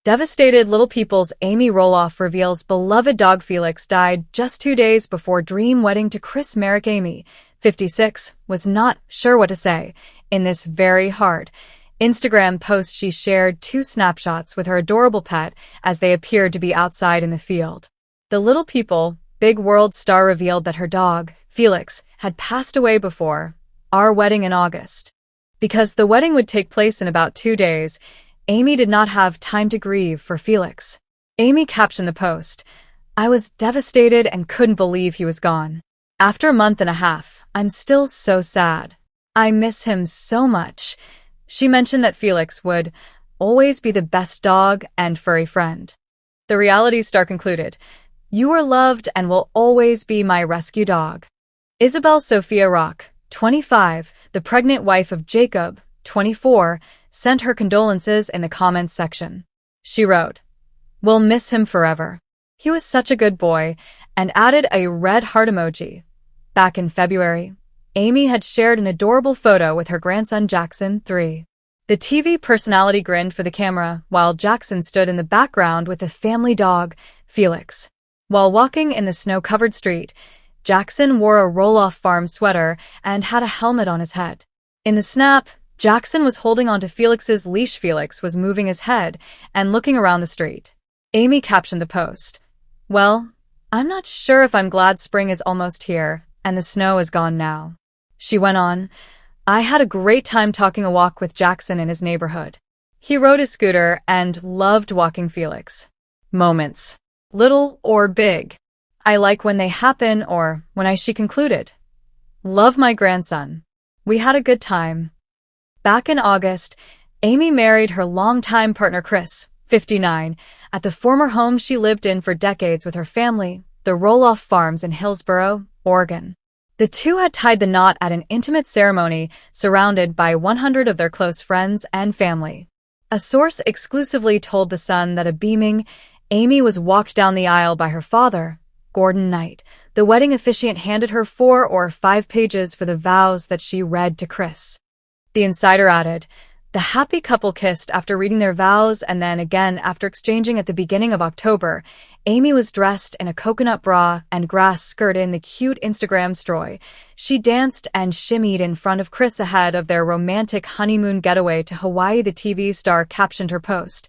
Devastated Little People's Amy Roloff reveals beloved dog Felix died just 2 days before dream wedding to Chris. Marek. Amy, 56, was not sure what to say in this very hard Instagram post. She shared 2 snapshots with her adorable pet as they appeared to be outside in the field. The Little People, Big World star revealed that her dog, Felix, had passed away before our wedding in August. Because the wedding would take place in about 2 days, Amy did not have time to grieve for Felix. Amy captioned the post, "I was devastated and couldn't believe he was gone. After a month and a half, I'm still so sad. I miss him so much." She mentioned that Felix would always be the best dog and furry friend. The reality star concluded, "You are loved and will always be my rescue dog." Isabel Sophia Rock, 25, the pregnant wife of Jacob, 24, sent her condolences in the comments section. She wrote, "We'll miss him forever. He was such a good boy," and added a red heart emoji. Back in February, Amy had shared an adorable photo with her grandson Jackson, 3. The TV personality grinned for the camera while Jackson stood in the background with the family dog, Felix. While walking in the snow-covered street, Jackson wore a Roloff farm sweater and had a helmet on his head. In the snap, Jackson was holding onto Felix's leash. Felix was moving his head and looking around the street. Amy captioned the post, "Well, I'm not sure if I'm glad spring is almost here and the snow is gone now." She went on, "I had a great time taking a walk with Jackson in his neighborhood. He rode his scooter and loved walking Felix. Moments, little or big. I like when they happen or when she concluded. Love my grandson. We had a good time." Back in August, Amy married her longtime partner Chris, 59, at the former home she lived in for decades with her family, the Roloff Farms in Hillsboro, Oregon. The two had tied the knot at an intimate ceremony surrounded by 100 of their close friends and family. A source exclusively told The Sun that a beaming Amy was walked down the aisle by her father, Gordon Knight. The wedding officiant handed her 4 or 5 pages for the vows that she read to Chris. The insider added, "The happy couple kissed after reading their vows and then again after exchanging at the beginning of October. Amy was dressed in a coconut bra and grass skirt in the cute Instagram story. She danced and shimmied in front of Chris ahead of their romantic honeymoon getaway to Hawaii." The TV star captioned her post,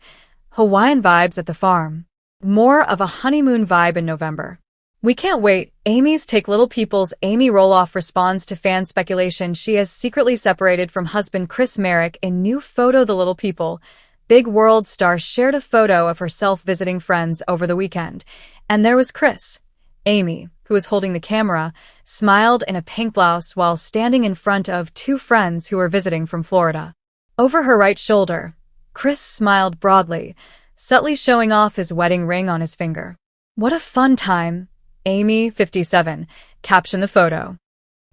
"Hawaiian vibes at the farm. More of a honeymoon vibe in November. We can't wait." Amy's Take. Little People's Amy Roloff responds to fan speculation she has secretly separated from husband Chris. Marek. In new photo, the Little People, Big World star shared a photo of herself visiting friends over the weekend, and there was Chris. Amy, who was holding the camera, smiled in a pink blouse while standing in front of 2 friends who were visiting from Florida. Over her right shoulder, Chris smiled broadly, subtly showing off his wedding ring on his finger. "What a fun time," Amy, 57, captioned the photo.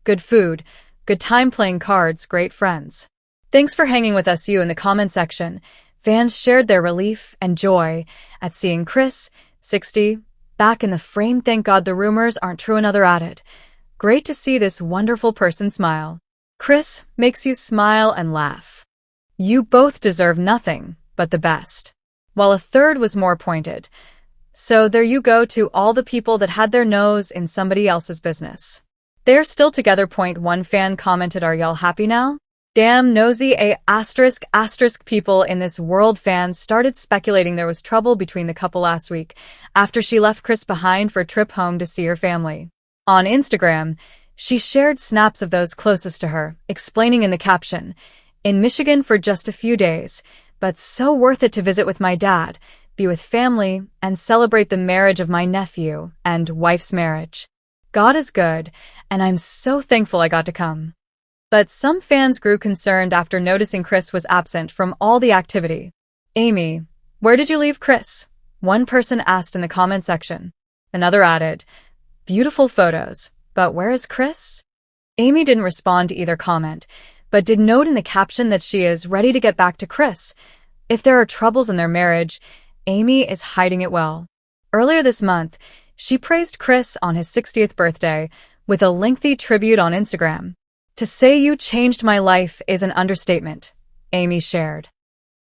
"Good food, good time playing cards, great friends. Thanks for hanging with us." In the comment section, fans shared their relief and joy at seeing Chris, 60, back in the frame. "Thank God the rumors aren't true." Another added, "Great to see this wonderful person smile. Chris makes you smile and laugh. You both deserve nothing but the best." While a third was more pointed, "So there you go to all the people that had their nose in somebody else's business. They're still together." One fan commented, "Are y'all happy now? Damn nosy a asterisk. People in this world." Fans started speculating there was trouble between the couple last week after she left Chris behind for a trip home to see her family. On Instagram, she shared snaps of those closest to her, explaining in the caption, "In Michigan for just a few days, but so worth it to visit with my dad, be with family, and celebrate the marriage of my nephew and wife's marriage. God is good, and I'm so thankful I got to come." But some fans grew concerned after noticing Chris was absent from all the activity. "Amy, where did you leave Chris?" one person asked in the comment section. Another added, "Beautiful photos, but where is Chris?" Amy didn't respond to either comment, but did note in the caption that she is ready to get back to Chris. If there are troubles in their marriage, Amy is hiding it well. Earlier this month, she praised Chris on his 60th birthday with a lengthy tribute on Instagram. "To say you changed my life is an understatement," Amy shared.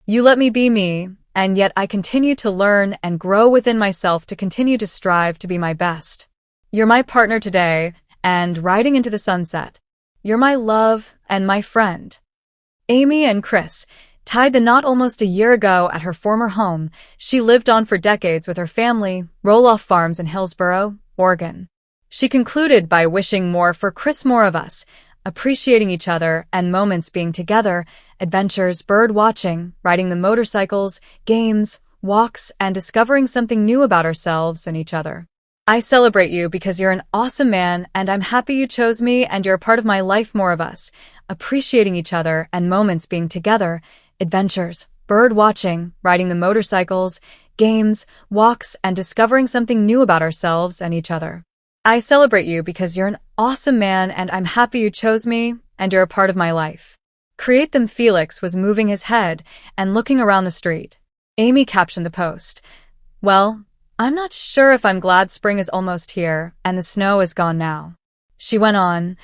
"You let me be me, and yet I continue to learn and grow within myself to continue to strive to be my best. You're my partner today, and riding into the sunset. You're my love and my friend. Amy and Chris tied the knot almost a year ago at her former home she lived on for decades with her family, Roloff Farms in Hillsboro, Oregon. She concluded by wishing more for Chris, more of us, appreciating each other and moments being together, adventures, bird watching, riding the motorcycles, games, walks, and discovering something new about ourselves and each other. I celebrate you because you're an awesome man, and I'm happy you chose me and you're a part of my life, more of us, appreciating each other and moments being together, adventures, bird watching, riding the motorcycles, games, walks, and discovering something new about ourselves and each other. I celebrate you because you're an awesome man, and I'm happy you chose me and you're a part of my life. Create them. Felix was moving his head and looking around the street. Amy captioned the post. Well, I'm not sure if I'm glad spring is almost here and the snow is gone now. She went on,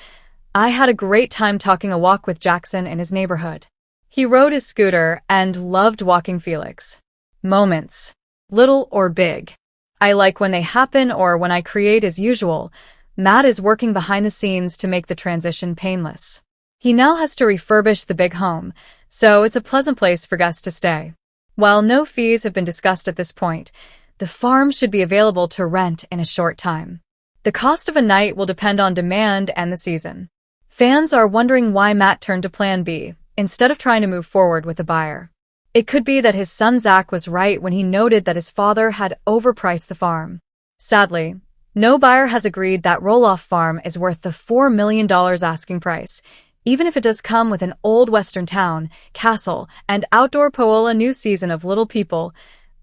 I had a great time talking a walk with Jackson in his neighborhood. He rode his scooter and loved walking. Felix. Moments, little or big. I like when they happen or when I create as usual. Matt is working behind the scenes to make the transition painless. He now has to refurbish the big home, so it's a pleasant place for guests to stay. While no fees have been discussed at this point, the farm should be available to rent in a short time. The cost of a night will depend on demand and the season. Fans are wondering why Matt turned to Plan B instead of trying to move forward with a buyer. It could be that his son Zach was right when he noted that his father had overpriced the farm. Sadly, no buyer has agreed that Roloff Farm is worth the $4 million asking price, even if it does come with an old western town, castle, and outdoor pool. A new season of Little People,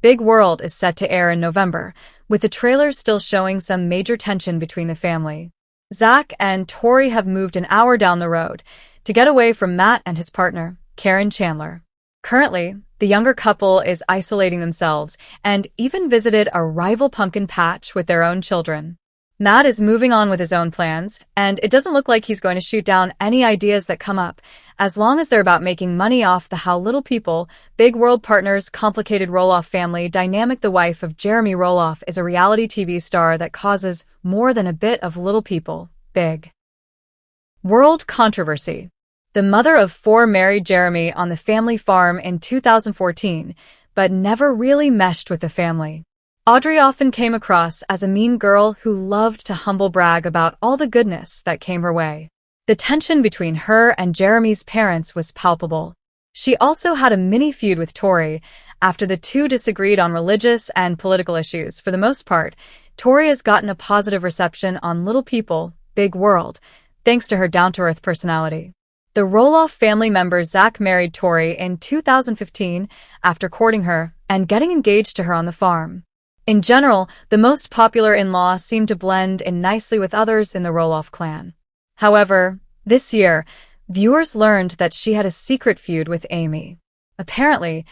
Big World is set to air in November, with the trailers still showing some major tension between the family. Zach and Tori have moved an hour down the road to get away from Matt and his partner, Karen Chandler. Currently, the younger couple is isolating themselves and even visited a rival pumpkin patch with their own children. Matt is moving on with his own plans, and it doesn't look like he's going to shoot down any ideas that come up, as long as they're about making money off the How Little People, Big World partners complicated Roloff family dynamic. The wife of Jeremy Roloff is a reality TV star that causes more than a bit of Little People, Big World controversy. The mother of four married Jeremy on the family farm in 2014, but never really meshed with the family. Audrey often came across as a mean girl who loved to humble brag about all the goodness that came her way. The tension between her and Jeremy's parents was palpable. She also had a mini feud with Tori after the two disagreed on religious and political issues. For the most part, Tori has gotten a positive reception on Little People, Big World, thanks to her down-to-earth personality. The Roloff family member Zach married Tori in 2015 after courting her and getting engaged to her on the farm. In general, the most popular in-law seemed to blend in nicely with others in the Roloff clan. However, this year, viewers learned that she had a secret feud with Amy. Apparently,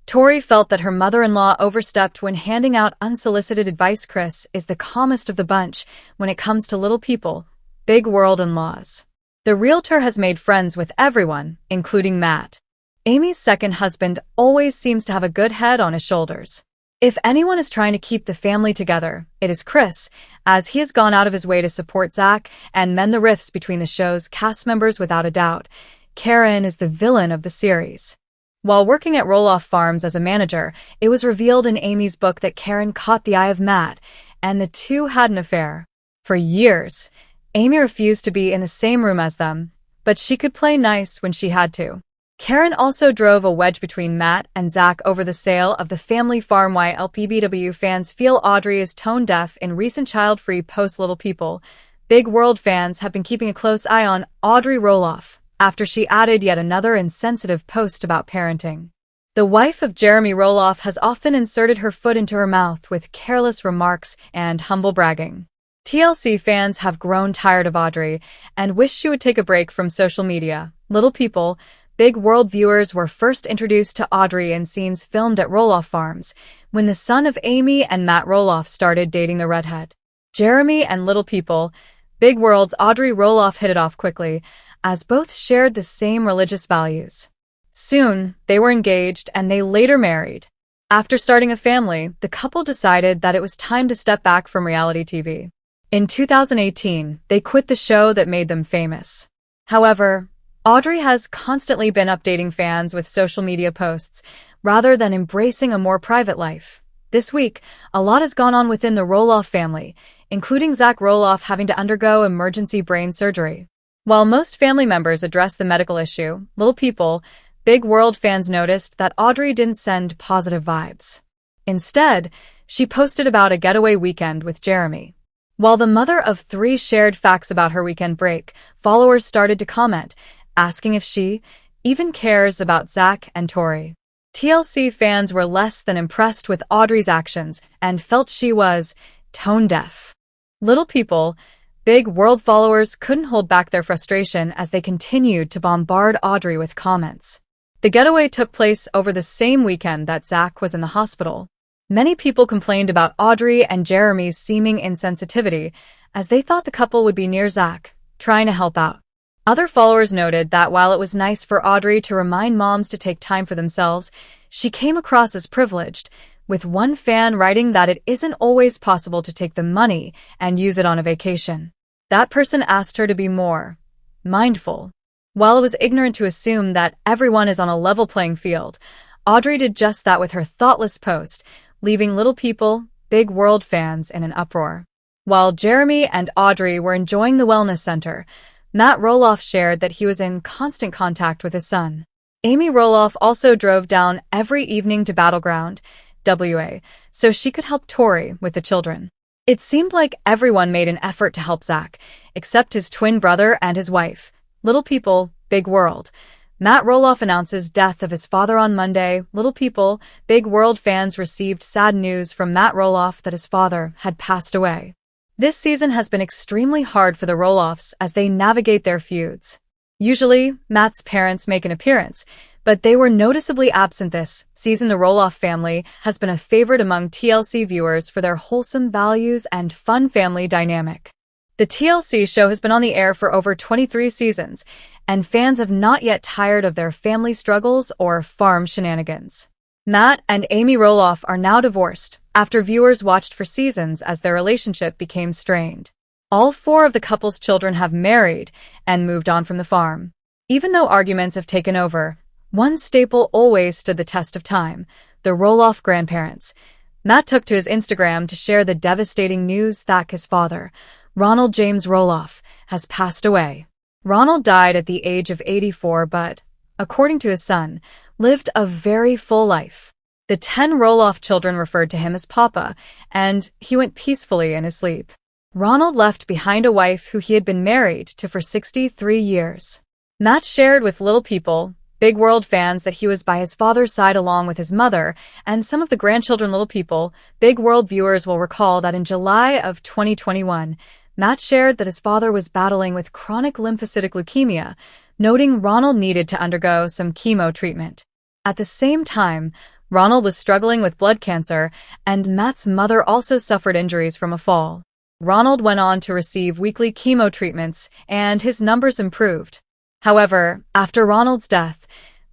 Tori felt that her mother-in-law overstepped when handing out unsolicited advice. Chris is the calmest of the bunch when it comes to Little People, Big World in-laws. The realtor has made friends with everyone, including Matt. Amy's second husband always seems to have a good head on his shoulders. If anyone is trying to keep the family together, it is Chris, as he has gone out of his way to support Zach and mend the rifts between the show's cast members. Without a doubt, Karen is the villain of the series. While working at Roloff Farms as a manager, it was revealed in Amy's book that Karen caught the eye of Matt, and the two had an affair. For years, Amy refused to be in the same room as them, but she could play nice when she had to. Karen also drove a wedge between Matt and Zach over the sale of the family farm. While LPBW fans feel Audrey is tone-deaf in recent child-free post Little People, Big World fans have been keeping a close eye on Audrey Roloff after she added yet another insensitive post about parenting. The wife of Jeremy Roloff has often inserted her foot into her mouth with careless remarks and humble bragging. TLC fans have grown tired of Audrey and wish she would take a break from social media. Little People, Big World viewers were first introduced to Audrey in scenes filmed at Roloff Farms, when the son of Amy and Matt Roloff started dating the redhead. Jeremy and Little People, Big World's Audrey Roloff hit it off quickly, as both shared the same religious values. Soon, they were engaged and they later married. After starting a family, the couple decided that it was time to step back from reality TV. In 2018, they quit the show that made them famous. However, Audrey has constantly been updating fans with social media posts, rather than embracing a more private life. This week, a lot has gone on within the Roloff family, including Zach Roloff having to undergo emergency brain surgery. While most family members addressed the medical issue, Little People, Big World fans noticed that Audrey didn't send positive vibes. Instead, she posted about a getaway weekend with Jeremy. While the mother of 3 shared facts about her weekend break, followers started to comment, asking if she even cares about Zach and Tori. TLC fans were less than impressed with Audrey's actions and felt she was tone-deaf. Little People, Big World followers couldn't hold back their frustration as they continued to bombard Audrey with comments. The getaway took place over the same weekend that Zach was in the hospital. Many people complained about Audrey and Jeremy's seeming insensitivity, as they thought the couple would be near Zach, trying to help out. Other followers noted that while it was nice for Audrey to remind moms to take time for themselves, she came across as privileged, with one fan writing that it isn't always possible to take the money and use it on a vacation. That person asked her to be more mindful. While it was ignorant to assume that everyone is on a level playing field, Audrey did just that with her thoughtless post, leaving Little People, Big World fans in an uproar. While Jeremy and Audrey were enjoying the wellness center, Matt Roloff shared that he was in constant contact with his son. Amy Roloff also drove down every evening to Battleground, WA, so she could help Tori with the children. It seemed like everyone made an effort to help Zach, except his twin brother and his wife. Little People, Big World. Matt Roloff announces death of his father on Monday. Little People, Big World fans received sad news from Matt Roloff that his father had passed away. This season has been extremely hard for the Roloffs as they navigate their feuds. Usually, Matt's parents make an appearance, but they were noticeably absent this season. The Roloff family has been a favorite among TLC viewers for their wholesome values and fun family dynamic. The TLC show has been on the air for over 23 seasons, and fans have not yet tired of their family struggles or farm shenanigans. Matt and Amy Roloff are now divorced, after viewers watched for seasons as their relationship became strained. All 4 of the couple's children have married and moved on from the farm. Even though arguments have taken over, one staple always stood the test of time: the Roloff grandparents. Matt took to his Instagram to share the devastating news that his father, Ronald James Roloff, has passed away. Ronald died at the age of 84 but, according to his son, lived a very full life. The 10 Roloff children referred to him as Papa, and he went peacefully in his sleep. Ronald left behind a wife who he had been married to for 63 years. Matt shared with Little People, Big World fans that he was by his father's side along with his mother and some of the grandchildren. Little People, Big World viewers will recall that in July of 2021, Matt shared that his father was battling with chronic lymphocytic leukemia, noting Ronald needed to undergo some chemo treatment. At the same time, Ronald was struggling with blood cancer, and Matt's mother also suffered injuries from a fall. Ronald went on to receive weekly chemo treatments, and his numbers improved. However, after Ronald's death,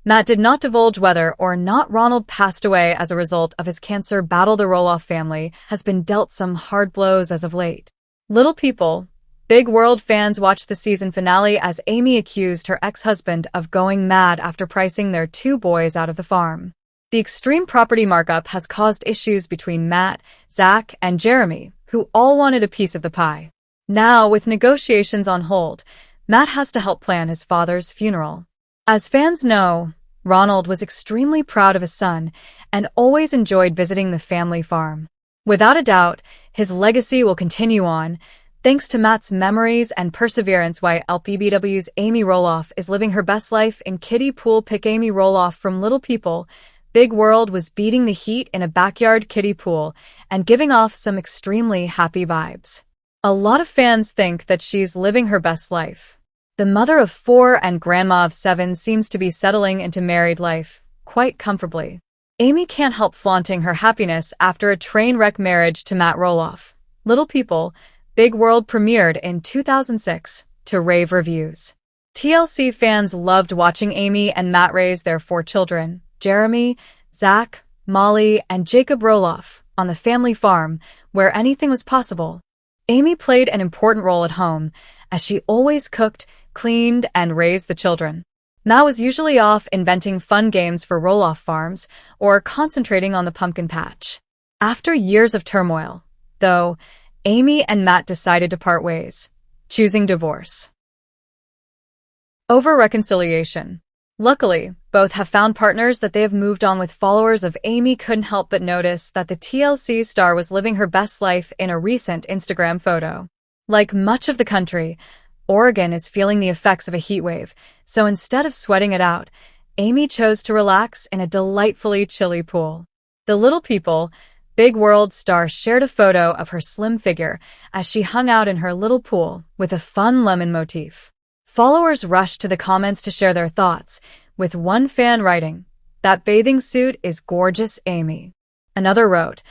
Matt did not divulge whether or not Ronald passed away as a result of his cancer battle. The Roloff family has been dealt some hard blows as of late. Little People, Big World fans watched the season finale as Amy accused her ex-husband of going mad after pricing their 2 boys out of the farm. The extreme property markup has caused issues between Matt, Zach, and Jeremy, who all wanted a piece of the pie. Now, with negotiations on hold, Matt has to help plan his father's funeral. As fans know, Ronald was extremely proud of his son and always enjoyed visiting the family farm. Without a doubt, his legacy will continue on, thanks to Matt's memories and perseverance. While LPBW's Amy Roloff is living her best life in kiddie pool. Pick Amy Roloff from Little People. Big World was beating the heat in a backyard kiddie pool and giving off some extremely happy vibes. A lot of fans think that she's living her best life. The mother of 4 and grandma of 7 seems to be settling into married life quite comfortably. Amy can't help flaunting her happiness after a train wreck marriage to Matt Roloff. Little People, Big World premiered in 2006 to rave reviews. TLC fans loved watching Amy and Matt raise their 4 children: Jeremy, Zach, Molly, and Jacob Roloff on the family farm, where anything was possible. Amy played an important role at home, as she always cooked, cleaned, and raised the children. Matt was usually off inventing fun games for Roloff farms or concentrating on the pumpkin patch. After years of turmoil, though, Amy and Matt decided to part ways, choosing divorce over reconciliation. Luckily, both have found partners that they have moved on with. Followers of Amy couldn't help but notice that the TLC star was living her best life in a recent Instagram photo. Like much of the country, Oregon is feeling the effects of a heat wave, so instead of sweating it out, Amy chose to relax in a delightfully chilly pool. The Little People, Big World star shared a photo of her slim figure as she hung out in her little pool with a fun lemon motif. Followers rushed to the comments to share their thoughts, with one fan writing, "That bathing suit is gorgeous, Amy." Another wrote,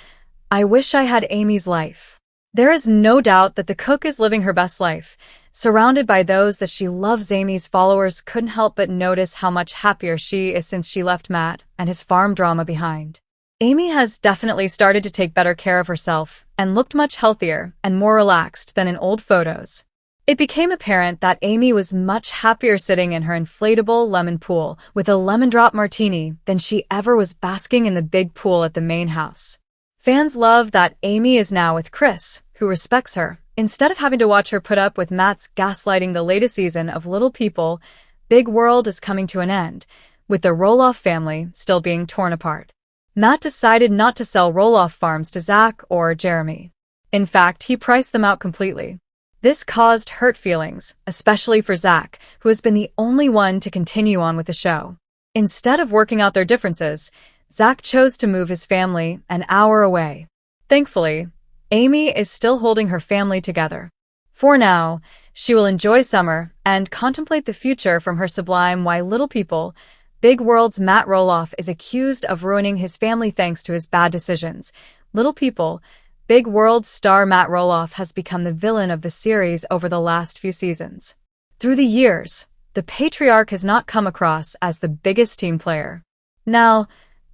"I wish I had Amy's life." There is no doubt that the cook is living her best life, surrounded by those that she loves. Amy's followers couldn't help but notice how much happier she is since she left Matt and his farm drama behind. Amy has definitely started to take better care of herself and looked much healthier and more relaxed than in old photos. It became apparent that Amy was much happier sitting in her inflatable lemon pool with a lemon drop martini than she ever was basking in the big pool at the main house. Fans love that Amy is now with Chris, who respects her, instead of having to watch her put up with Matt's gaslighting. The latest season of Little People, Big World is coming to an end, with the Roloff family still being torn apart. Matt decided not to sell Roloff farms to Zach or Jeremy. In fact, he priced them out completely. This caused hurt feelings, especially for Zach, who has been the only one to continue on with the show. Instead of working out their differences, Zach chose to move his family an hour away. Thankfully, Amy is still holding her family together. For now, she will enjoy summer and contemplate the future from her sublime. Why Little People, Big World's Matt Roloff is accused of ruining his family thanks to his bad decisions. Little People, Big World star Matt Roloff has become the villain of the series over the last few seasons. Through the years, the patriarch has not come across as the biggest team player. Now,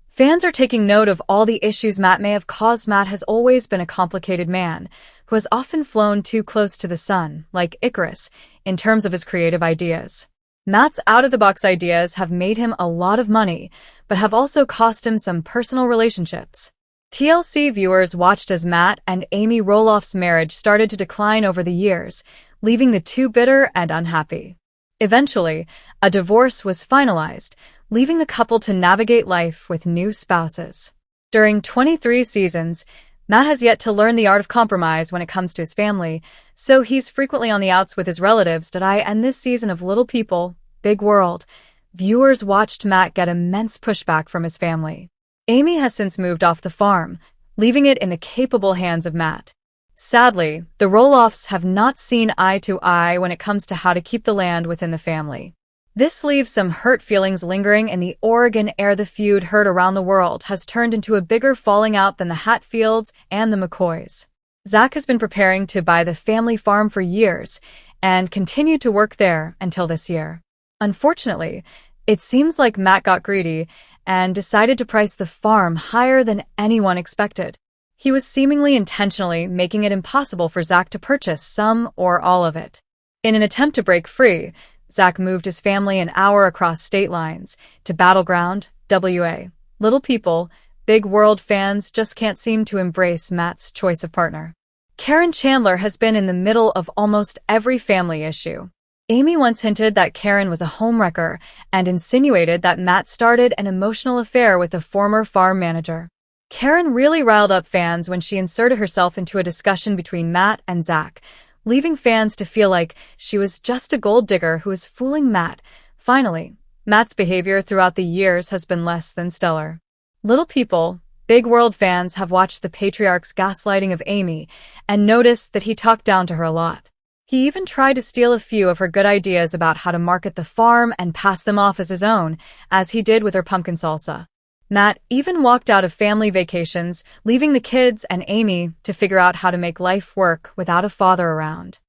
fans are taking note of all the issues Matt may have caused. Matt has always been a complicated man, who has often flown too close to the sun, like Icarus, in terms of his creative ideas. Matt's out-of-the-box ideas have made him a lot of money, but have also cost him some personal relationships. TLC viewers watched as Matt and Amy Roloff's marriage started to decline over the years, leaving the two bitter and unhappy. Eventually, a divorce was finalized, leaving the couple to navigate life with new spouses. During 23 seasons, Matt has yet to learn the art of compromise when it comes to his family, so he's frequently on the outs with his relatives. And this season of Little People, Big World, viewers watched Matt get immense pushback from his family. Amy has since moved off the farm, leaving it in the capable hands of Matt. Sadly, the Roloffs have not seen eye to eye when it comes to how to keep the land within the family. This leaves some hurt feelings lingering in the Oregon air. The feud heard around the world has turned into a bigger falling out than the Hatfields and the McCoys. Zach has been preparing to buy the family farm for years and continued to work there until this year. Unfortunately, it seems like Matt got greedy and decided to price the farm higher than anyone expected. He was seemingly intentionally making it impossible for Zach to purchase some or all of it. In an attempt to break free, Zach moved his family an hour across state lines to Battleground, WA. Little People, Big World fans just can't seem to embrace Matt's choice of partner. Karen Chandler has been in the middle of almost every family issue. Amy once hinted that Karen was a homewrecker and insinuated that Matt started an emotional affair with a former farm manager. Karen really riled up fans when she inserted herself into a discussion between Matt and Zach, leaving fans to feel like she was just a gold digger who was fooling Matt. Finally, Matt's behavior throughout the years has been less than stellar. Little People, Big World fans have watched the patriarch's gaslighting of Amy and noticed that he talked down to her a lot. He even tried to steal a few of her good ideas about how to market the farm and pass them off as his own, as he did with her pumpkin salsa. Matt even walked out of family vacations, leaving the kids and Amy to figure out how to make life work without a father around.